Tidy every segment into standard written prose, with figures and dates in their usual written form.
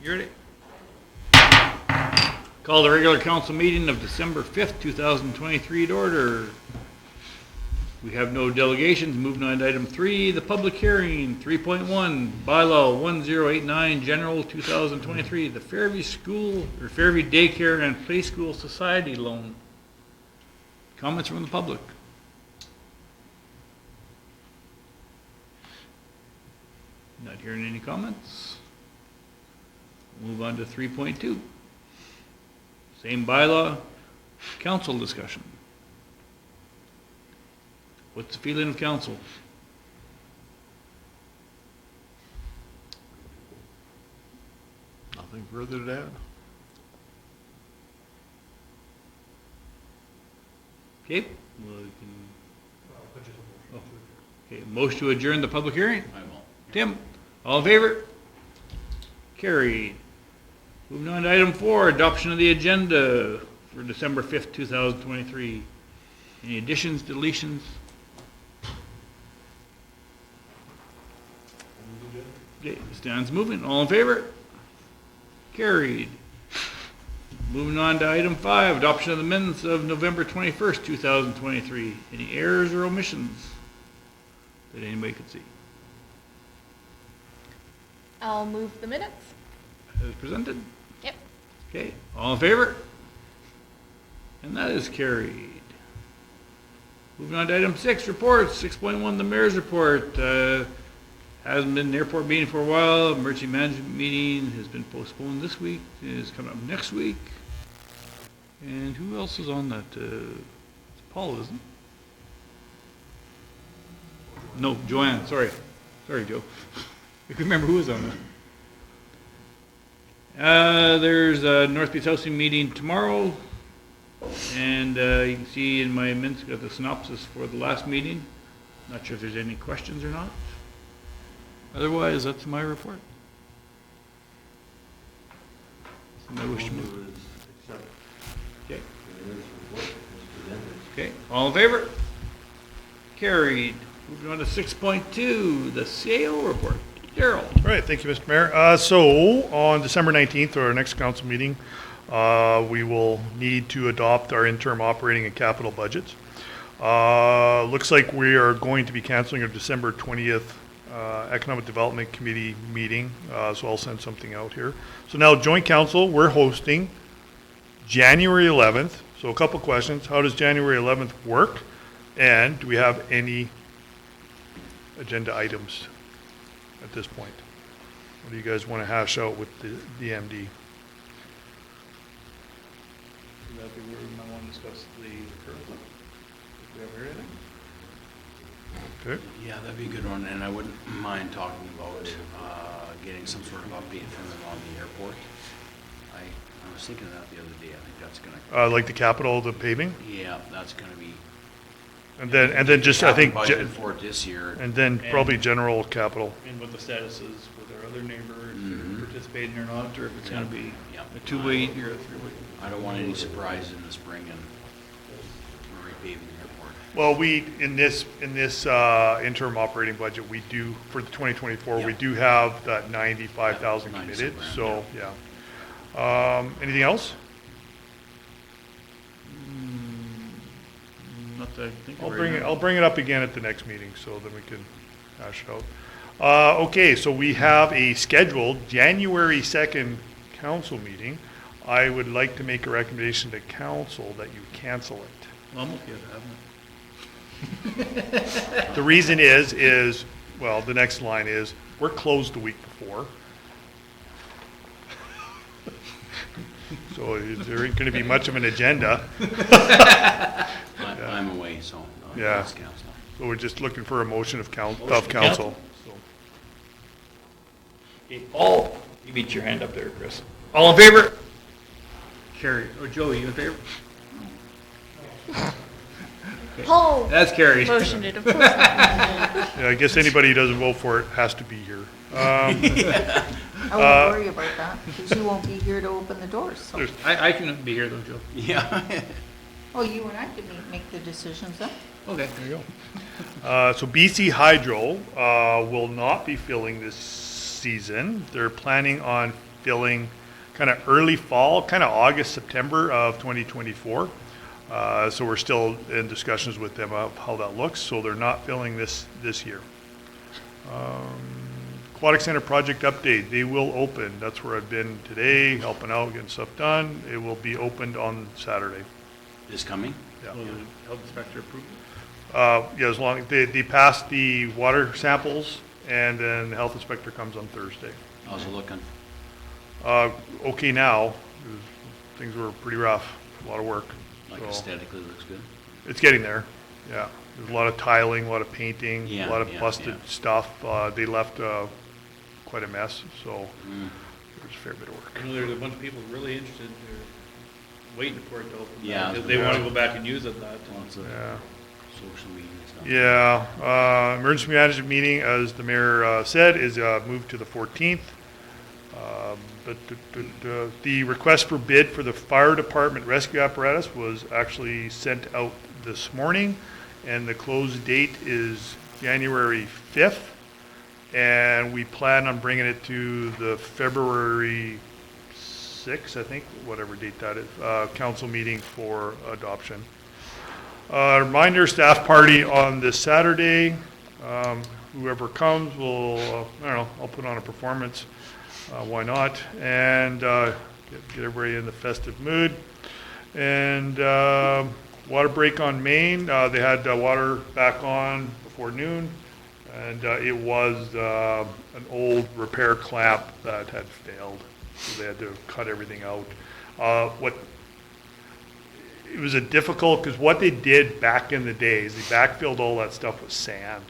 You ready? Call the regular council meeting of December 5th, 2023 to order. We have no delegations. Moving on to item 3, the public hearing, 3.1, bylaw 1089, general 2023, the Fairview School, or Fairview Daycare and Play School Society loan. Comments from the public? Not hearing any comments. Move on to 3.2. Same bylaw, council discussion. What's the feeling of council? Nothing further to add. Okay. Okay, motion to adjourn the public hearing? I will. Tim, all in favor? Carried. Moving on to item 4, adoption of the agenda for December 5th, 2023. Any additions, deletions? Okay, stands moving. All in favor? Carried. Moving on to item 5, adoption of the minutes of November 21st, 2023. Any errors or omissions that anybody could see? I'll move the minutes. As presented? Yep. Okay, all in favor? And that is carried. Moving on to item 6, reports. 6.1, the mayor's report. Hasn't been an airport meeting for a while. Emergency management meeting has been postponed this week. It is coming up next week. And who else is on that? It's Paul, isn't it? No, Joanne, sorry. Sorry, Joe. I can remember who was on that. There's a North Beach Housing meeting tomorrow. And you can see in my minutes, got the synopsis for the last meeting. Not sure if there's any questions or not. Otherwise, that's my report. I wish to move. Okay. Okay, all in favor? Carried. Moving on to 6.2, the CAO report. Daryl. All right, thank you, Mr. Mayor. So on December 19th, or our next council meeting, we will need to adopt our interim operating and capital budgets. Looks like we are going to be canceling our December 20th Economic Development Committee meeting, so I'll send something out here. So now, Joint Council, we're hosting January 11th. So a couple questions. How does January 11th work? And do we have any agenda items at this point? What do you guys want to hash out with the MD? That'd be where we might want to discuss the curriculum. If we ever heard anything. Okay. Yeah, that'd be a good one, and I wouldn't mind talking about getting some sort of update from them on the airport. I was thinking of that the other day. I think that's gonna. Like the capital, the paving, Yeah, that's gonna be. and then just I think, Budget for it this year. and then probably general capital. And what the status is with our other neighbors, Mhm. participating or not, or if it's going to be Yeah. a two-way or a three-way. I don't want any surprises in the spring and repaving the airport. Well, we in this interim operating budget, we do for the 2024, we Yeah. do have that 95,000 Yeah, committed. 90 So yeah. Anything else? Not that I think of I'll right bring it. now. I'll bring it up again at the next meeting, so then we can hash it out. Okay, so we have a scheduled January 2nd council meeting. I would like to make a recommendation to council that you cancel it. Well, I'm okay with that. The reason is, well, the next line is, we're closed the week before. So there ain't gonna be much of an agenda. I'm away, so. Yeah. let's cancel. So we're just looking for a motion of council. So, Okay, all, you beat your hand up there, Chris. All in favor? Carried. Or Joey, you in favor? Paul That's carried. motioned it, of course. yeah, I guess anybody who doesn't vote for it has to be here. I won't worry about that, because you won't be here to open the doors, so. There's- I can be here though, Joe. Yeah. Oh, you and I can make the decisions then? Okay. There you go. So BC Hydro will not be filling this season. They're planning on filling kind of early fall, kind of August, September of 2024. So we're still in discussions with them of how that looks, so they're not filling this year. Aquatic Center project update, they will open. That's where I've been today, helping out, getting stuff done. It will be opened on Saturday. Is coming? Yeah. Will the health inspector approve it? Yeah, as long, they pass the water samples, and then the health inspector comes on Thursday. How's it looking? Okay now, things were pretty rough, a lot of work. Like So aesthetically looks good? it's getting there, yeah. There's a lot of tiling, a lot of painting, a Yeah, lot of yeah, busted yeah. stuff. They left quite a mess, so Mm. there's a fair bit of work. I know there's a bunch of people really interested, they're waiting for it to open. Yeah. Because they want to go back and use it, that. Lots of Yeah. social media and stuff. Yeah, emergency management meeting, as the mayor said, is moved to the 14th. But the request for bid for the fire department rescue apparatus was actually sent out this morning, and the close date is January 5th. And we plan on bringing it to the February 6th, I think, whatever date that is, council meeting for adoption. Reminder, staff party on this Saturday. Whoever comes will, I don't know, I'll put on a performance. Why not? And get everybody in the festive mood. And water break on Main. They had water back on before noon. And it was an old repair clamp that had failed. So they had to cut everything out. It was a difficult, because what they did back in the day is they backfilled all that stuff with sand.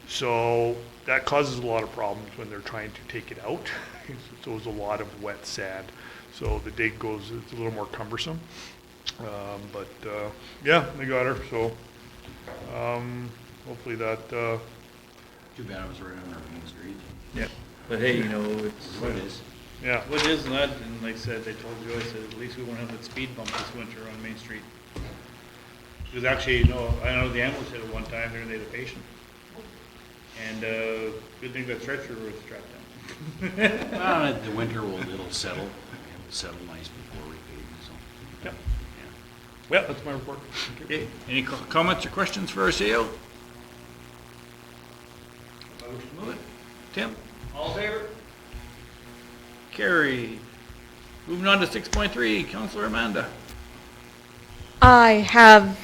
So that causes a lot of problems when they're trying to take it out. So it was a lot of wet sand. So the dig goes, it's a little more cumbersome. But yeah, they got her. So hopefully that, Too bad it was right on our main street. yeah, But hey, you know, it's What it is. yeah. what it is, and that, and like I said, they told Joyce that at least we won't have that speed bump this winter on Main Street. Because actually, you know, I know the ambulance hit it one time, there, and they had a patient. And, good thing that stretcher was strapped down. Well, the winter it'll settle. It'll settle nice before repaving, so. Yeah. Yeah. Yeah, that's my report. Okay, any comments or questions for our CEO? Move it. Tim? All in favor? Carried. Moving on to 6.3, Councillor Amanda. I have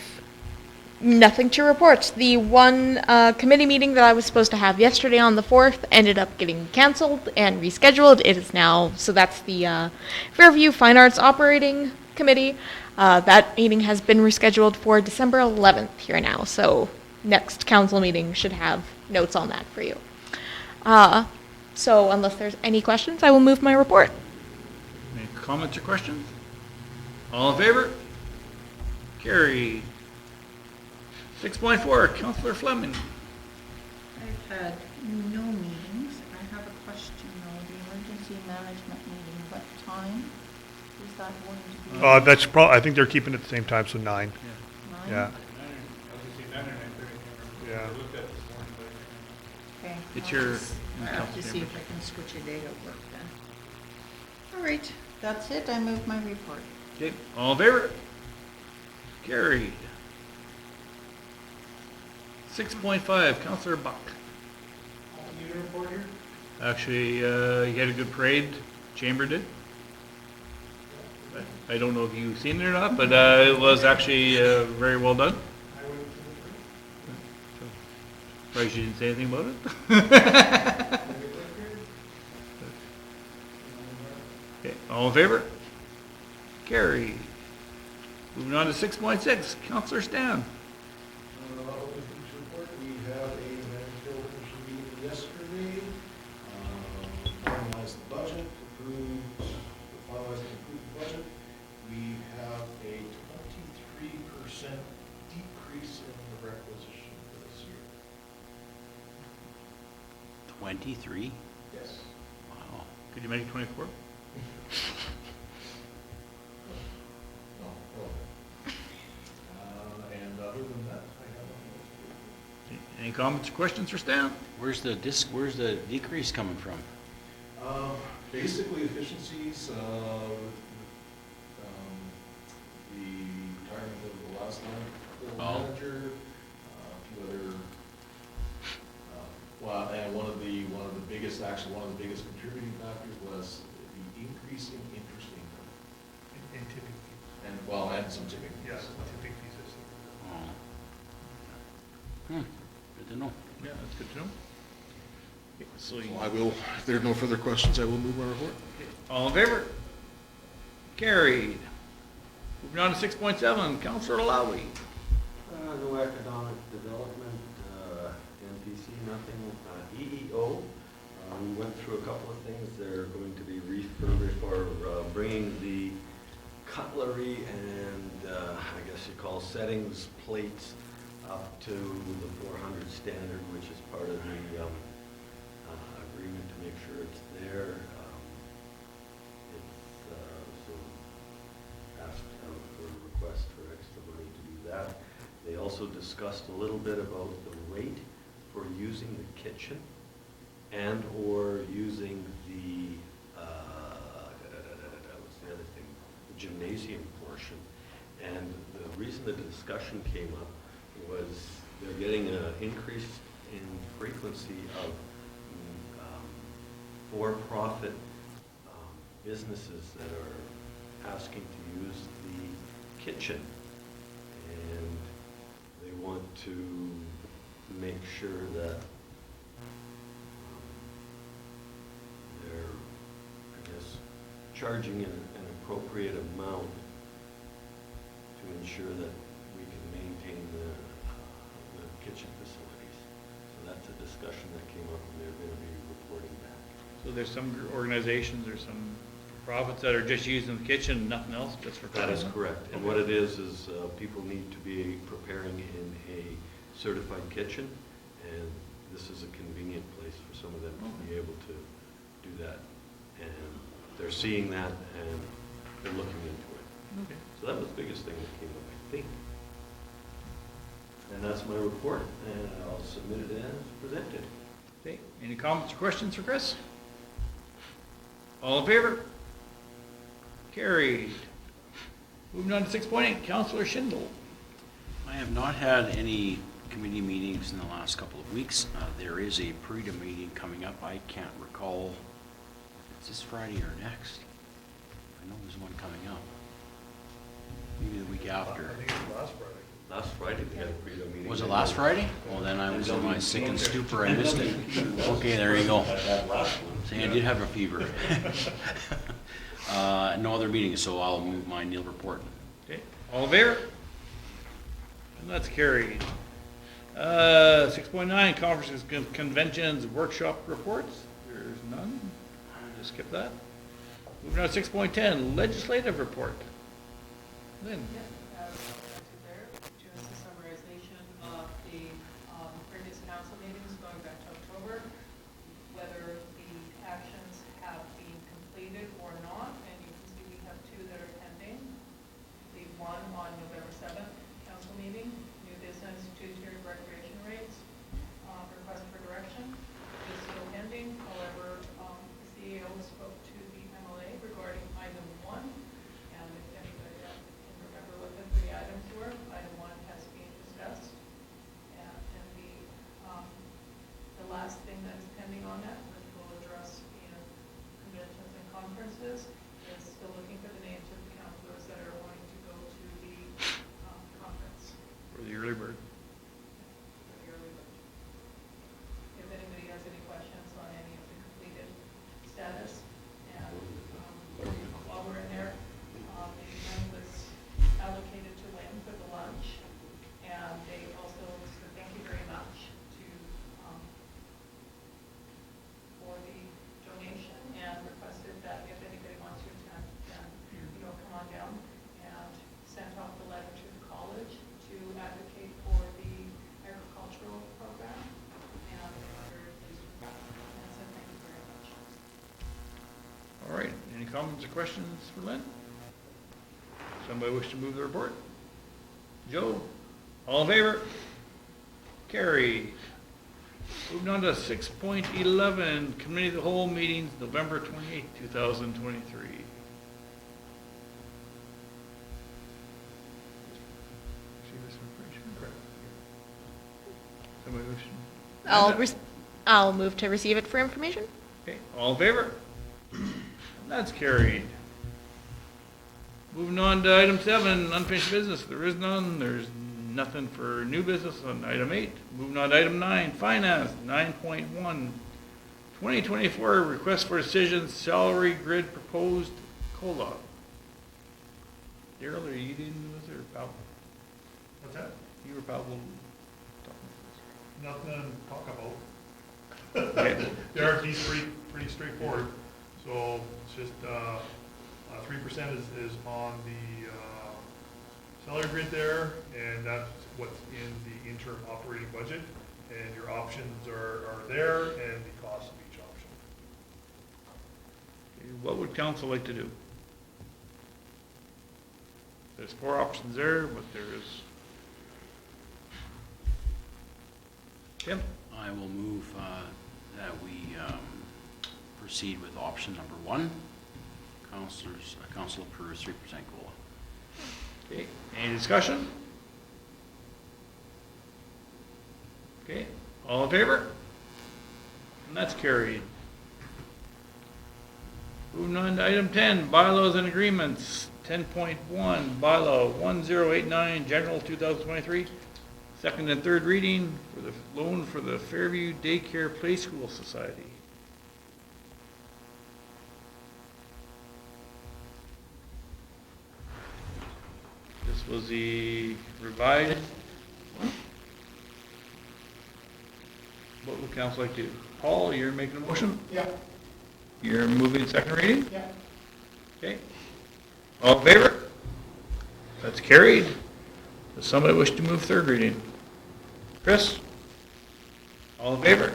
nothing to report. The one committee meeting that I was supposed to have yesterday on the 4th ended up getting canceled and rescheduled. It is now, so that's the Fairview Fine Arts Operating Committee. That meeting has been rescheduled for December 11th here now, so next council meeting should have notes on that for you. So unless there's any questions, I will move my report. Any comments or questions? All in favor? Carried. 6.4, Councillor Fleming. I've had no meetings. I have a question though, the emergency management meeting, what time is that going to be? That's I think they're keeping it at the same time, so 9. 9? Yeah. Yeah. Okay. It's I'll your- just- I'll have to see if I can switch a day at work then. All right, that's it. I move my report. Okay, all in favor? Carried. 6.5, Councillor Buck. Actually, you had a good parade, Chamber did. I don't know if you've seen it or not, but it was actually very well done. Surprised you didn't say anything about it. Okay, all in favor? Carried. Moving on to 6.6, Councillor Stan. Report, we have a landfill commission meeting yesterday, finalized the budget, finalized and approved the budget. We have a 23% decrease in the requisition for this year. 23? Yes. Wow. Could you make it 24? And other than that, I have nothing Any comments or questions for Stan? Where's the decrease coming from? else. Basically efficiencies, with, the retirement of the last Oh. manager, a few other, well, and one of the biggest contributing factors was the increasing interest income. And tipping fees. And some tipping fees. Yes, tipping fees, I see. Oh. Good to know. Yeah, that's good to know. Okay, so you, I will, if there are no further questions, I will move my report. all in favor? Carried. Moving on to 6.7, Councillor Lowry. No economic development, NPC, nothing, EEO. We went through a couple of things. They're going to be refurbished or bringing the cutlery and I guess you call settings plates up to the 400 standard, which is part of the agreement to make sure it's there. So asked for a request for extra money to do that. They also discussed a little bit about the rate for using the kitchen and or using the, what's the other thing, the gymnasium portion. And the reason the discussion came up was they're getting an increase in frequency of for-profit businesses that are asking to use the kitchen. And they want to make sure that they're, I guess, charging an appropriate amount to ensure that we can maintain the kitchen facilities. So that's a discussion that came up and they're going to be reporting back. So there's some organizations or some profits that are just using the kitchen, nothing else, just for. That is correct. And what it is people need to be preparing in a certified kitchen, and this is a convenient place for some of them to be able to do that. And they're seeing that, and they're looking into it. Okay. So that was the biggest thing that came up, I think. And that's my report, and I'll submit it as presented. Okay, any comments or questions for Chris? All in favor? Carried. Moving on to 6.8, Councillor Schindel. I have not had any committee meetings in the last couple of weeks. There is a Prida meeting coming up. I can't recall if it's this Friday or next. I know there's one coming up. Maybe the week after. I think it was last Friday. Last Friday, we had a Credo meeting. Was it last Friday? Well, then I was in my sick and stupor. I missed it. Okay, there you go. That last one. See, I did have a fever. No other meetings, so I'll move my nil report. Okay, all in favor? And that's carried. 6.9, conferences, conventions, workshop reports. There's none. Just skip that. Moving on to 6.10, legislative report. Lynn. There, just a summarization of the previous council meetings going back to October, whether the actions have been completed or not, and you can see we have two that are pending. The one on November 7th council meeting, new business, two-tiered recreation rates, request for direction is still pending. However, the CEO spoke to the MLA regarding item 1, and if anybody can remember what the 3 items were, item 1 has been discussed. And the last thing that is pending on that, which we'll address in conventions and conferences, is still looking for the names of the councilors that are wanting to go to the conference. For the early bird. For the early vote. If anybody has any questions on any of the completed status, and while we're in there, the event was allocated to Lynn for the lunch, and they also said thank you very much to, for the donation, and requested that if anybody wants to attend, then, come on down, and sent off the letter to the college to advocate for the agricultural program, and they were very pleased with that, and said thank you very much. All right, any comments or questions for Lynn? Somebody wish to move the report? Joe? All in favor? Carried. Moving on to 6.11, Committee of the Whole meetings, November 28th, 2023. Somebody wish to- I'll move to receive it for information. Okay, all in favor? That's carried. Moving on to item 7, unfinished business. There is none. There's nothing for new business on item 8. Moving on to item 9, finance, 9.1. 2024 request for decision, salary grid proposed COLA. Daryl, are you dealing with it or Pablo? What's that? You or Pablo? Nothing to talk about. Okay. The RFP is pretty straightforward, so it's just, 3% is on the, salary grid there, and that's what's in the interim operating budget, and your options are there, and the cost of each option. Okay, what would council like to do? There's 4 options there, but there's... Tim? I will move that we proceed with option number 1. Council approves 3% COLA. Okay, any discussion? Okay, all in favor? And that's carried. Moving on to item 10, bylaws and agreements. 10.1, bylaw 1089, general 2023. Second and third reading for the loan for the Fairview Daycare Play School Society. This was the revised. What would council like to do? Paul, you're making a motion? Yeah. You're moving second reading? Yeah. Okay. All in favor? That's carried. Does somebody wish to move third reading? Chris? All in favor?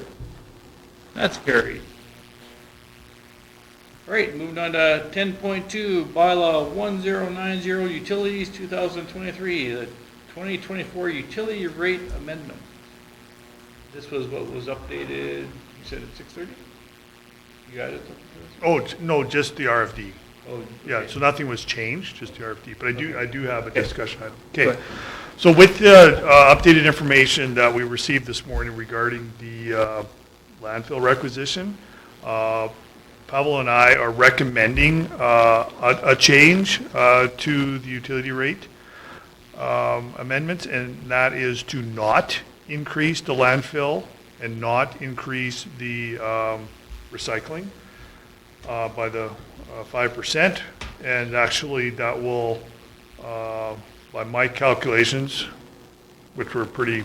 That's carried. All right, moving on to 10.2, bylaw 1090, utilities 2023, the 2024 utility rate amendment. This was what was updated, you said at 6:30? You got it? Oh, no, just the RFD. Oh, Yeah, okay. so nothing was changed, just the RFD, but I do have a Okay. discussion item. Go Okay, ahead. so with the updated information that we received this morning regarding the landfill requisition, Pavel and I are recommending a change to the utility rate amendments, and that is to not increase the landfill and not increase the recycling by the 5%. And actually, that will, by my calculations, which were pretty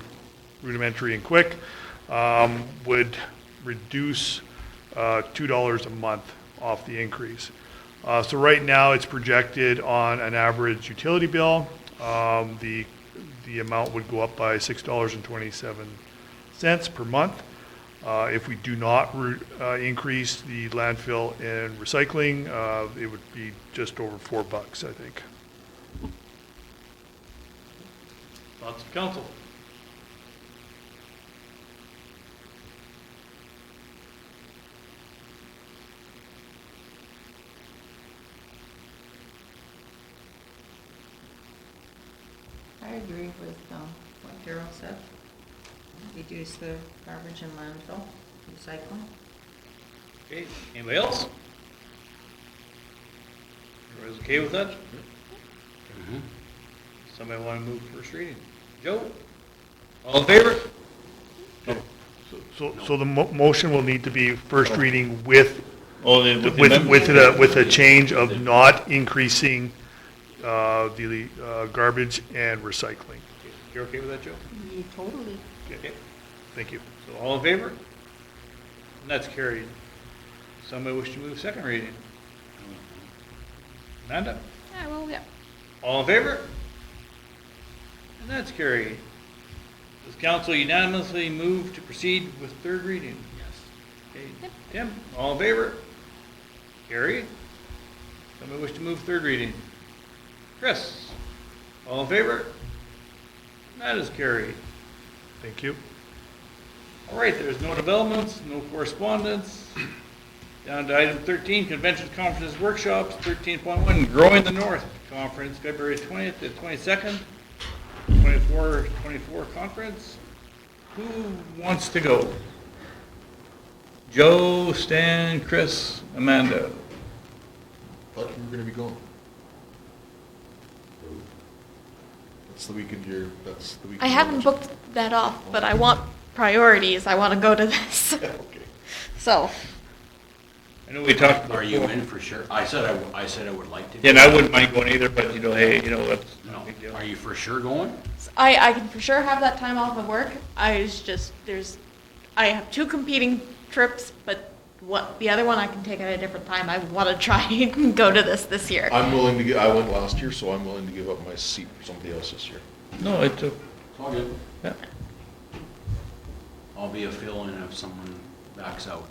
rudimentary and quick, would reduce $2 a month off the increase. So right now, it's projected on an average utility bill. The amount would go up by $6.27 per month. If we do not increase the landfill and recycling, it would be just over $4, I think. Thoughts of council? I agree with what Daryl said. Reduce the garbage and landfill, recycling. Okay, anybody else? Everybody's okay with that? Somebody want to move first reading? Joe? All in favor? So the motion will need to be first reading with, Oh, then with the amendment? with a change of not increasing the garbage and recycling. You're okay with that, Joe? Yeah, totally. Okay, Thank you. so all in favor? And that's carried. Somebody wish to move second reading? Amanda? Yeah, well, yeah. All in favor? And that's carried. Does council unanimously move to proceed with third reading? Yes. Okay, Tim, all in favor? Carried. Somebody wish to move third reading? Chris, all in favor? That is carried. Thank you. All right, there's no developments, no correspondence. Down to item 13, conventions, conferences, workshops. 13.1, Growing the North Conference, February 20th to 22nd, 24 conference. Who wants to go? Joe, Stan, Chris, Amanda. Thought you were gonna be gone. That's the weekend that's the weekend. I haven't booked that off, but I want priorities. I want to go to this. Okay. So, I know we talked about. Are you in for sure? I said I would like to. Yeah, and I wouldn't mind going either, but you know, hey, you know, that's no No. big deal. Are you for sure going? I can for sure have that time off of work. I have two competing trips, but the other one I can take at a different time. I want to try and go to this year. I'm willing to I went last year, so I'm willing to give up my seat for somebody else this year. No, it's a, It's all good. yeah. I'll be a fill-in if someone backs out.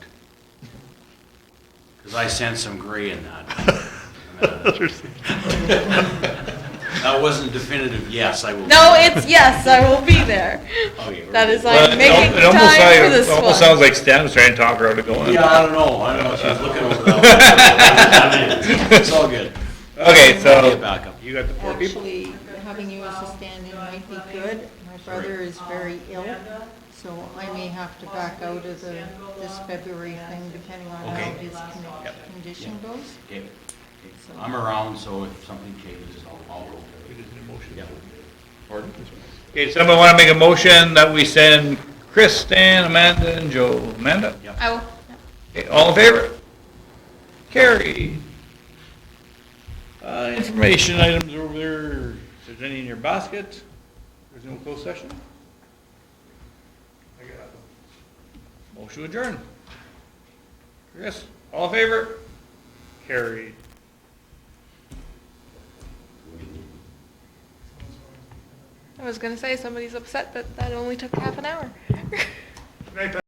Because I sense some gray in that. That wasn't definitive, yes, I will. No, it's yes, I will be there. Okay, we're That is good. I'm making it almost time for this it almost one. sounds like Stan was trying to talk her out of going. Yeah, I don't know, she's looking over that. It's all good. Okay, I'll be a so backup. you got the four people? Actually, having you as a stand-in might be good. My brother is very ill, so I may have to back out of this February thing, depending on how Okay. his condition goes. Okay. I'm around, so if something changes, I'll go. Yeah. Pardon? Okay, somebody want to make a motion that we send Chris, Stan, Amanda, and Joe? Amanda? Yep. I will. Okay, all in favor? Carried. Information items over there. If there's any in your basket, there's no closed session. Motion adjourned. Chris, all in favor? Carried. I was going to say somebody's upset that only took half an hour.